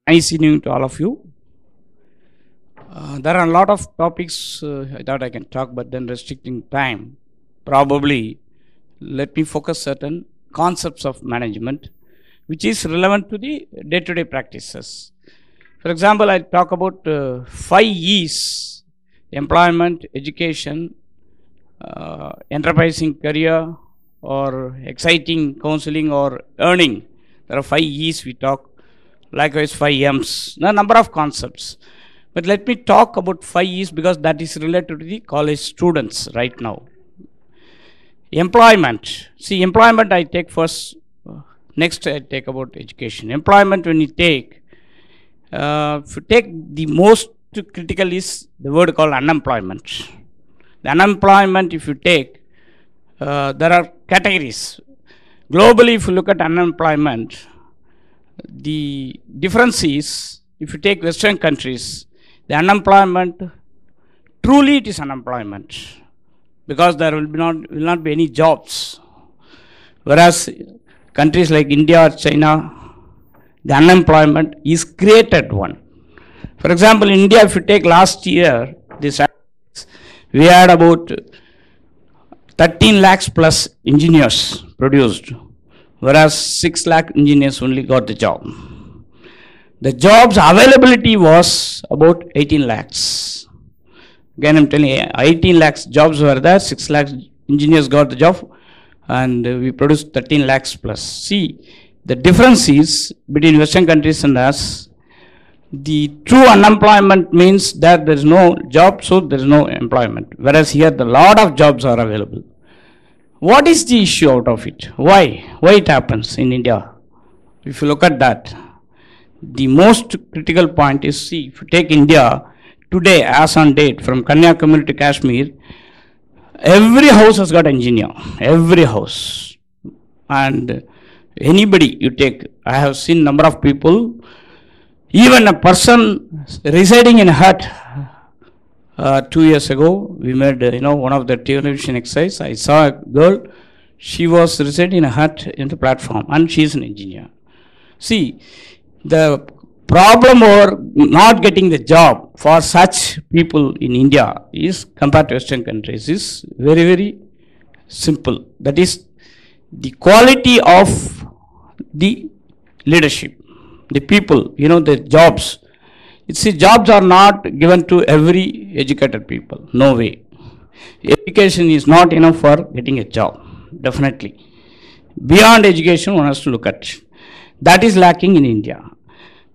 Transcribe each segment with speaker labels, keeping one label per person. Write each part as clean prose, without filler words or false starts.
Speaker 1: Nice evening to all of you. There are a lot of topics I thought I can talk, but then restricting time. Probably let me focus certain concepts of management which is relevant to the day-to-day practices. For example, I talk about 5 E's: employment, education, enterprising career, or exciting counseling, or earning. There are 5 E's we talk. Likewise 5 M's. A number of concepts. But let me talk about 5 E's because that is related to the college students right now. Employment. See, employment I take first. Next I take about education. Employment, when you take, if you take the most critical is the word called unemployment. The unemployment, if you take, there are categories. Globally, if you look at unemployment, the difference is, if you take Western countries, the unemployment, truly it is unemployment, because there will not be any jobs. Whereas countries like India or China, the unemployment is created one. For example, in India, if you take last year, we had about 13 lakhs plus engineers produced, whereas 6 lakh engineers only got the job. The jobs availability was about 18 lakhs. Again, I'm telling you, 18 lakhs jobs were there, 6 lakhs engineers got the job, and we produced 13 lakhs plus. See, the difference is between Western countries and us. The true unemployment means that there is no job, so there is no employment. Whereas here, the lot of jobs are available. What is the issue out of it? Why? Why it happens in India? If you look at that, the most critical point is, see, if you take India today, as on date, from Kanyakumari to Kashmir, every house has got an engineer. Every house. And anybody you take, I have seen number of people, even a person residing in a hut. 2 years ago, we made one of the television exercise. I saw a girl. She was residing in a hut in the platform, and she is an engineer. See, the problem or not getting the job for such people in India is, compared to Western countries, is very, very simple. That is the quality of the leadership, the people, the jobs. See, jobs are not given to every educated people. No way. Education is not enough for getting a job. Definitely. Beyond education, one has to look at. That is lacking in India.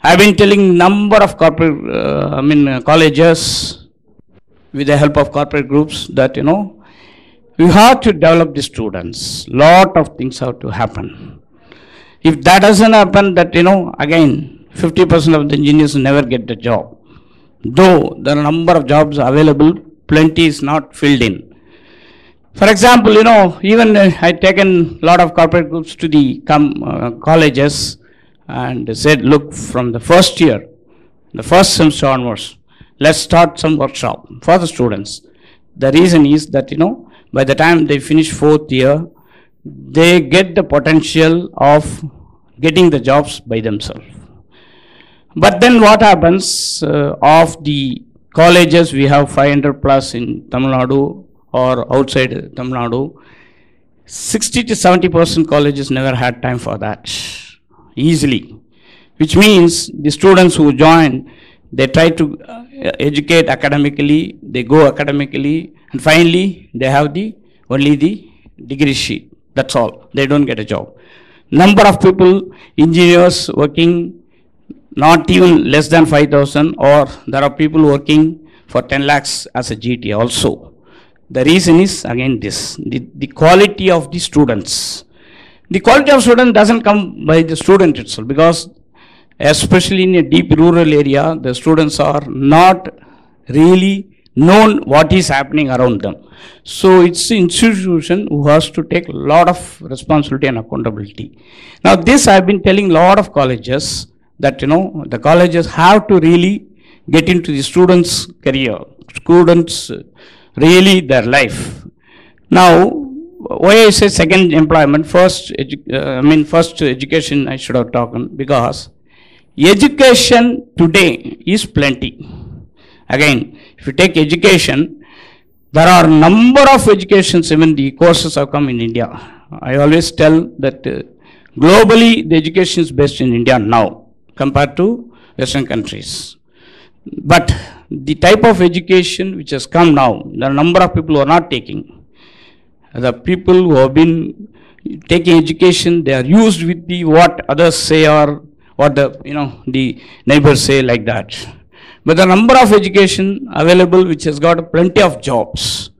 Speaker 1: I've been telling number of corporate, colleges, with the help of corporate groups, that, we have to develop the students. Lot of things have to happen. If that doesn't happen, that, again, 50% of the engineers never get the job. Though there are a number of jobs available, plenty is not filled in. For example, even I taken a lot of corporate groups to the colleges and said, look, from the first year, the first semester onwards, let's start some workshop for the students. The reason is that, by the time they finish 4th year, they get the potential of getting the jobs by themselves. But then what happens, of the colleges, we have 500 plus in Tamil Nadu or outside Tamil Nadu, 60 to 70% colleges never had time for that easily. Which means the students who join, they try to educate academically, they go academically, and finally they have only the degree sheet. That's all. They don't get a job. Number of people, engineers working, not even less than 5,000, or there are people working for 10 lakhs as a GT also. The reason is, again, this, the quality of the students. The quality of student doesn't come by the student itself, because especially in a deep rural area, the students are not really known what is happening around them. So it's the institution who has to take a lot of responsibility and accountability. Now this I've been telling a lot of colleges, that the colleges have to really get into the students' career, students' really their life. Now, why I say second employment, first education I should have talked, because education today is plenty. Again, if you take education, there are number of educations, even the courses have come in India. I always tell that globally the education is best in India now compared to Western countries. But the type of education which has come now, there are number of people who are not taking. The people who have been taking education, they are used with the what others say or what the neighbors say, like that. But the number of education available which has got plenty of jobs,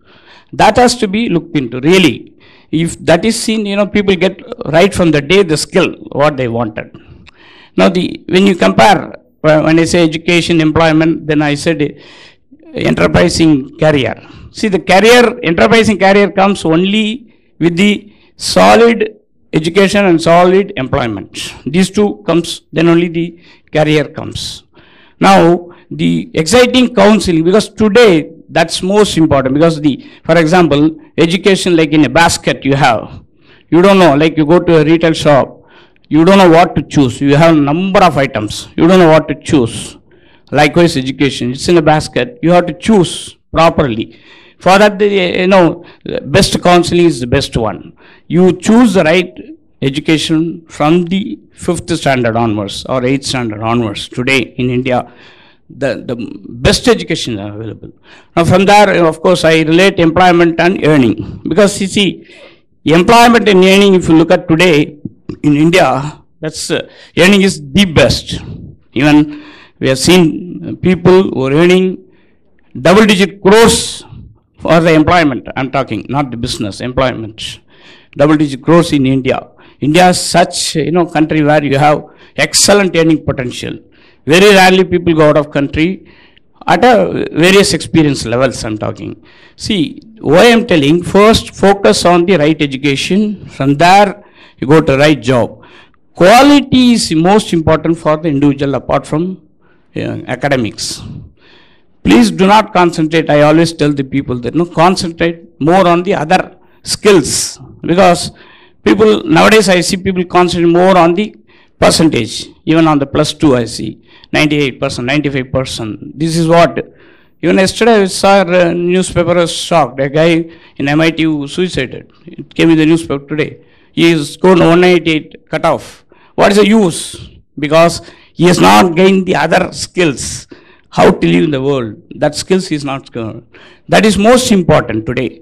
Speaker 1: that has to be looked into really. If that is seen, people get right from the day the skill what they wanted. Now when you compare, when I say education, employment, then I said enterprising career. See, the enterprising career comes only with the solid education and solid employment. These two comes, then only the career comes. Now, the exciting counseling, because today that's most important, because for example, education like in a basket you don't know, like you go to a retail shop, you don't know what to choose. You have a number of items. You don't know what to choose. Likewise, education. It's in a basket. You have to choose properly. For that, the best counseling is the best one. You choose the right education from the 5th standard onwards or 8th standard onwards. Today in India, the best education is available. Now, from there, of course, I relate employment and earning. Because you see, employment and earning, if you look at today, in India, that's earning is the best. Even we have seen people who are earning double-digit crores for the employment. I'm talking, not the business, employment. Double-digit crores in India. India is such country where you have excellent earning potential. Very rarely people go out of country at various experience levels. I'm talking. See, why I'm telling, first focus on the right education. From there, you go to the right job. Quality is most important for the individual apart from academics. Please do not concentrate. I always tell the people that concentrate more on the other skills, because people nowadays I see people concentrate more on the percentage. Even on the +2 I see 98%, 95%. This is what. Even yesterday I saw a newspaper, was shocked. A guy in MIT who suicided. It came in the newspaper today. He is scored 198 cutoff. What is the use? Because he has not gained the other skills. How to live in the world. That skills is not scored. That is most important today.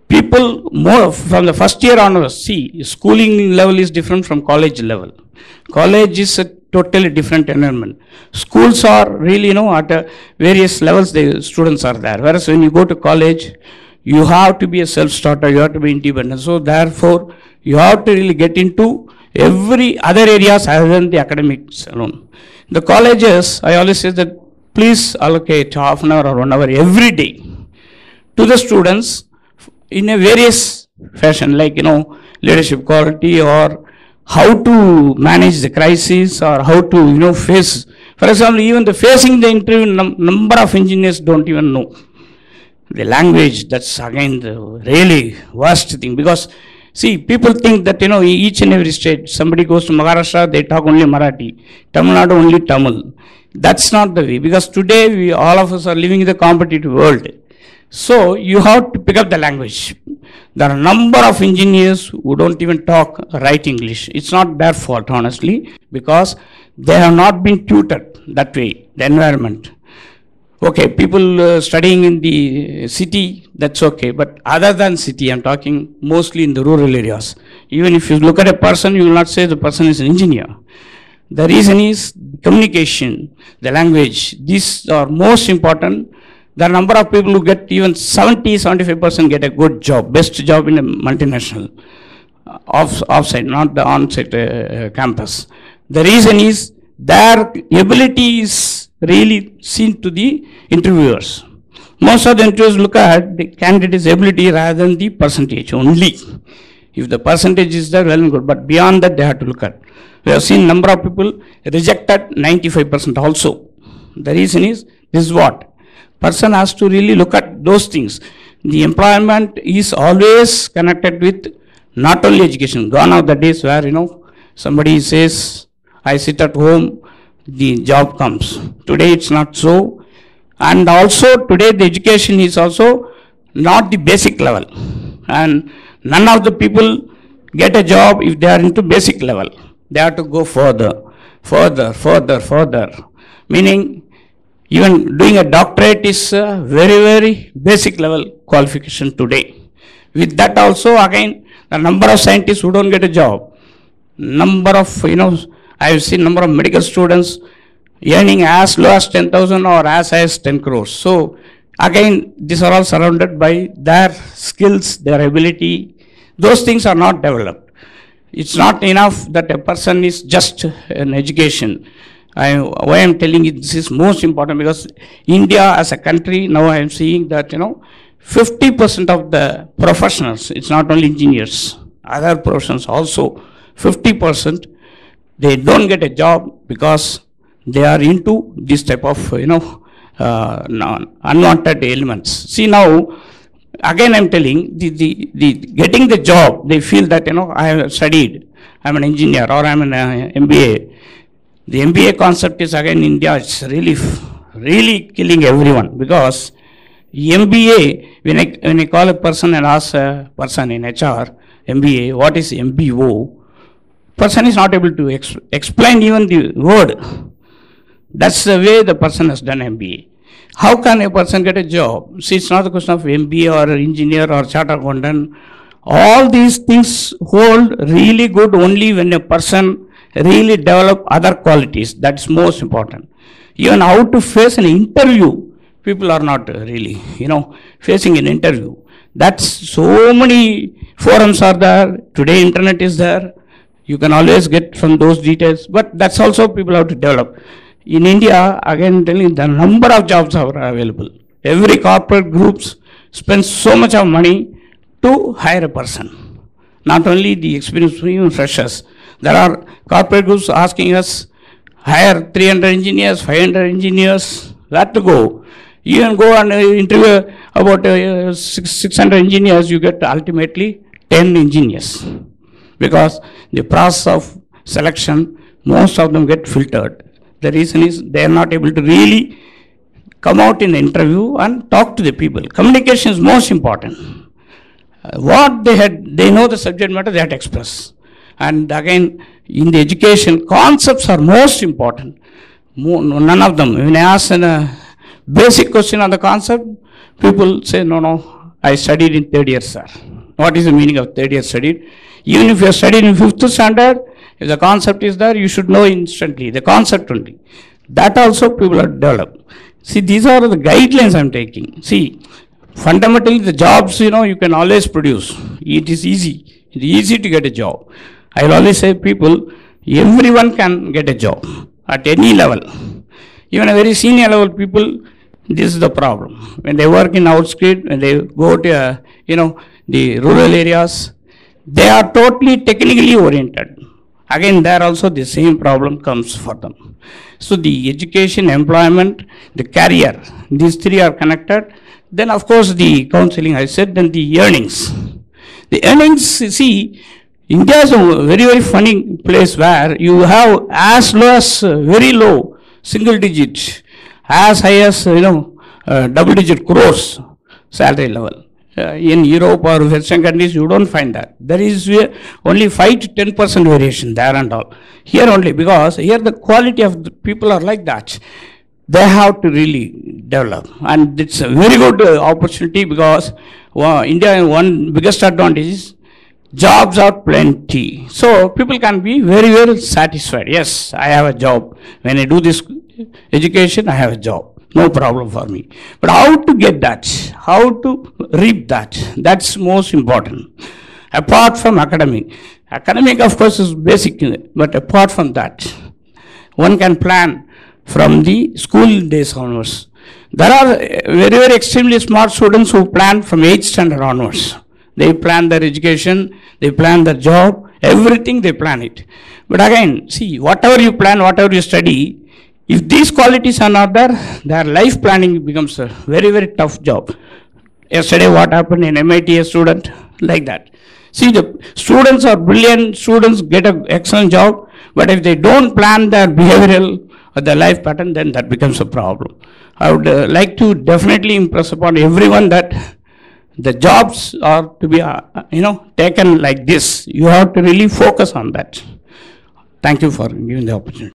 Speaker 1: People more from the first year onwards, see, schooling level is different from college level. College is a totally different environment. Schools are really, at various levels the students are there. Whereas when you go to college, you have to be a self-starter, you have to be independent. So therefore, you have to really get into every other areas other than the academics alone. The colleges, I always say that please allocate half an hour or 1 hour every day to the students in a various fashion, like, leadership quality or how to manage the crisis or how to, face. For example, even the facing the interview, number of engineers don't even know. The language, that's again the really worst thing, because see, people think that, each and every state, somebody goes to Maharashtra, they talk only Marathi, Tamil Nadu only Tamil. That's not the way, because today all of us are living in the competitive world. So you have to pick up the language. There are a number of engineers who don't even talk right English. It's not their fault, honestly, because they have not been tutored that way, the environment. Okay, people studying in the city, that's okay. But other than city, I'm talking mostly in the rural areas. Even if you look at a person, you will not say the person is an engineer. The reason is communication, the language. These are most important. There are a number of people who get even 70-75% get a good job, best job in a multinational, offsite, not the onsite campus. The reason is their ability is really seen to the interviewers. Most of the interviewers look at the candidate's ability rather than the percentage only. If the percentage is there, well and good, but beyond that they have to look at. We have seen number of people rejected 95% also. The reason is, this is what? Person has to really look at those things. The employment is always connected with not only education. Gone are the days where, somebody says, I sit at home, the job comes. Today it's not so. And also today the education is also not the basic level. And none of the people get a job if they are into basic level. They have to go further. Meaning, even doing a doctorate is a very, very basic level qualification today. With that also, again, the number of scientists who don't get a job, number of, I have seen number of medical students earning as low as 10,000 or as high as 10 crores. So, again, these are all surrounded by their skills, their ability. Those things are not developed. It's not enough that a person is just an education. Why I'm telling you this is most important, because India as a country, now I am seeing that, 50% of the professionals, it's not only engineers, other professions also, 50%, they don't get a job because they are into this type of, unwanted elements. See now, again I'm telling, the getting the job, they feel that, I have studied, I'm an engineer or I'm an MBA. The MBA concept is again in India, it's really killing everyone, because MBA, when I call a person and ask a person in HR, MBA, what is MBO? Person is not able to explain even the word. That's the way the person has done MBA. How can a person get a job? See, it's not a question of MBA or engineer or chartered accountant. All these things hold really good only when a person really develop other qualities. That's most important. Even how to face an interview, people are not really, facing an interview. That's so many forums are there. Today internet is there. You can always get from those details, but that's also people have to develop. In India, again telling you, the number of jobs are available. Every corporate groups spends so much of money to hire a person. Not only the experienced, even freshers. There are corporate groups asking us, hire 300 engineers, 500 engineers, where to go? You can go and interview about 600 engineers, you get ultimately 10 engineers. Because the process of selection, most of them get filtered. The reason is they are not able to really come out in the interview and talk to the people. Communication is most important. What they know the subject matter, they have to express. And again, in the education, concepts are most important. None of them. When I ask a basic question on the concept, people say, no, I studied in third year, sir. What is the meaning of third year studied? Even if you have studied in 5th standard, if the concept is there, you should know instantly, the concept only. That also people are developed. See, these are the guidelines I'm taking. See, fundamentally the jobs, you can always produce. It is easy. It's easy to get a job. I will always say people, everyone can get a job at any level. Even a very senior level people, this is the problem. When they work in outskirts, when they go to, the rural areas, they are totally technically oriented. Again, there also the same problem comes for them. So the education, employment, the career, these three are connected. Then of course the counseling I said, then the earnings. The earnings, see, India is a very, very funny place where you have as low as very low, single digit, as high as, double digit crores salary level. In Europe or Western countries, you don't find that. There is only 5 to 10% variation there and all. Here only, because here the quality of the people are like that. They have to really develop. And it's a very good opportunity, because India, one biggest advantage is jobs are plenty. So people can be very, very satisfied. Yes, I have a job. When I do this education, I have a job. No problem for me. But how to get that? How to reap that? That's most important. Apart from academic. Academic, of course, is basic. But apart from that, one can plan from the school days onwards. There are very, very extremely smart students who plan from 8th standard onwards. They plan their education, they plan their job, everything they plan it. But again, see, whatever you plan, whatever you study, if these qualities are not there, their life planning becomes a very, very tough job. Yesterday, what happened in MIT, a student, like that. See, the students are brilliant, students get an excellent job, But if they don't plan their behavioral or their life pattern, then that becomes a problem. I would like to definitely impress upon everyone that the jobs are to be, taken like this. You have to really focus on that. Thank you for giving the opportunity.